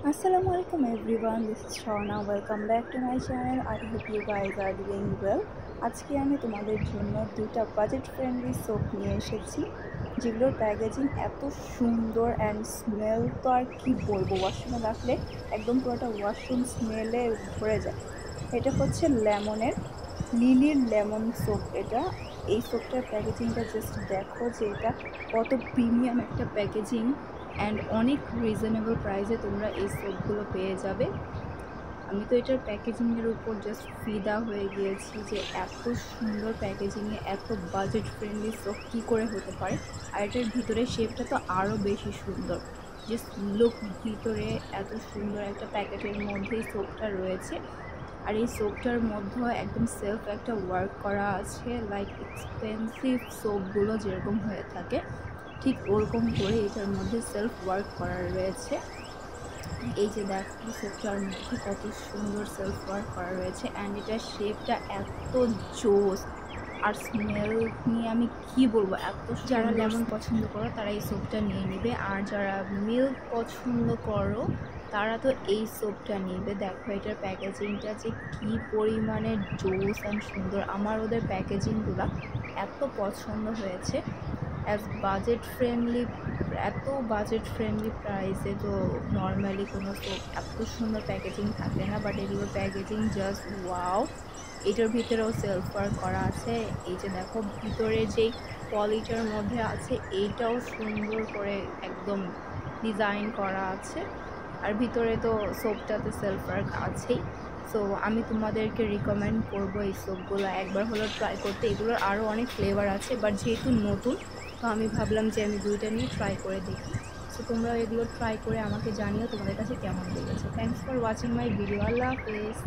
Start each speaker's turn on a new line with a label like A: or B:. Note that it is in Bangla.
A: Assalamu alaikum everyone, this is Shauna. Welcome back to my channel. I hope you guys are doing well. আজকে আমি তোমাদের জন্য দুইটা বাজেট ফ্রেন্ডলি সোপ নিয়ে এসেছি, যেগুলোর প্যাকেজিং এত সুন্দর অ্যান্ড স্মেল তো আর কি বলবো, ওয়াশরুমে রাখলে একদম পুরোটা ওয়াশরুম স্মেলে ভরে যায়। এটা হচ্ছে লিলির লেমন সোপ। এই সোপটার প্যাকেজিংটা জাস্ট দেখো যে এটা কত প্রিমিয়াম একটা প্যাকেজিং অ্যান্ড অনেক রিজনেবল প্রাইসে তোমরা এই সোপগুলো পেয়ে যাবে। আমি তো এটার প্যাকেজিংয়ের উপর জাস্ট ফিদা হয়ে গিয়েছি যে এত সুন্দর প্যাকেজিংয়ে এত বাজেট ফ্রেন্ডলি সোপ কী করে হতে পারে। আর এটার ভিতরে শেপটা তো আরও বেশি সুন্দর। জাস্ট লুক, ভিতরে এত সুন্দর একটা প্যাকেটের মধ্যেই সোপটা রয়েছে। আর এই সোপটার মধ্যেও একদম সেলফ একটা ওয়ার্ক করা আছে, লাইক এক্সপেন্সিভ সোপগুলো যেরকম হয়ে থাকে ঠিক ওরকম করে এটার মধ্যে সেলফ ওয়ার্ক করা রয়েছে। এই যে দেখো সোপটার মধ্যে কত সুন্দর সেলফ ওয়ার্ক করা রয়েছে অ্যান্ড এটার শেপটা এত জোস। আর স্মেল নিয়ে আমি কি বলবো, এত যারা লেমন পছন্দ করো তারা এই সোপটা নিয়ে নেবে, আর যারা মিল্ক পছন্দ করো তারা তো এই সোপটা নেবে। দেখো এটার প্যাকেজিংটা যে কী পরিমাণে জোস অ্যান্ড সুন্দর। আমার ওদের প্যাকেজিংগুলো এত পছন্দ হয়েছে। এত বাজেট ফ্রেন্ডলি প্রাইসে তো নর্মালি কোনো সোপ এত সুন্দর প্যাকেজিং থাকে না, বাট এগুলোর প্যাকেজিং জাস্ট ওয়াও। এটার ভিতরেও সেলফ ওয়ার্ক করা আছে। এই যে দেখো ভিতরে যেই পলিটার মধ্যে আছে এইটাও সুন্দর করে একদম ডিজাইন করা আছে, আর ভিতরে তো সোপটাতে সেলফ ওয়ার্ক আছেই। সো আমি তোমাদেরকে রিকমেন্ড করবো এই সোপগুলো একবার হলো ট্রাই করতে। এগুলোর আরও অনেক ফ্লেভার আছে, বাট যেহেতু নতুন তো আমি ভাবলাম যে আমি দুইটা নিয়ে ট্রাই করে দেখি। সো তোমরা এগুলো ট্রাই করে আমাকে জানিও তোমাদের কাছে কেমন লেগেছে। Thanks for watching my video. আল্লাহ হাফেজ।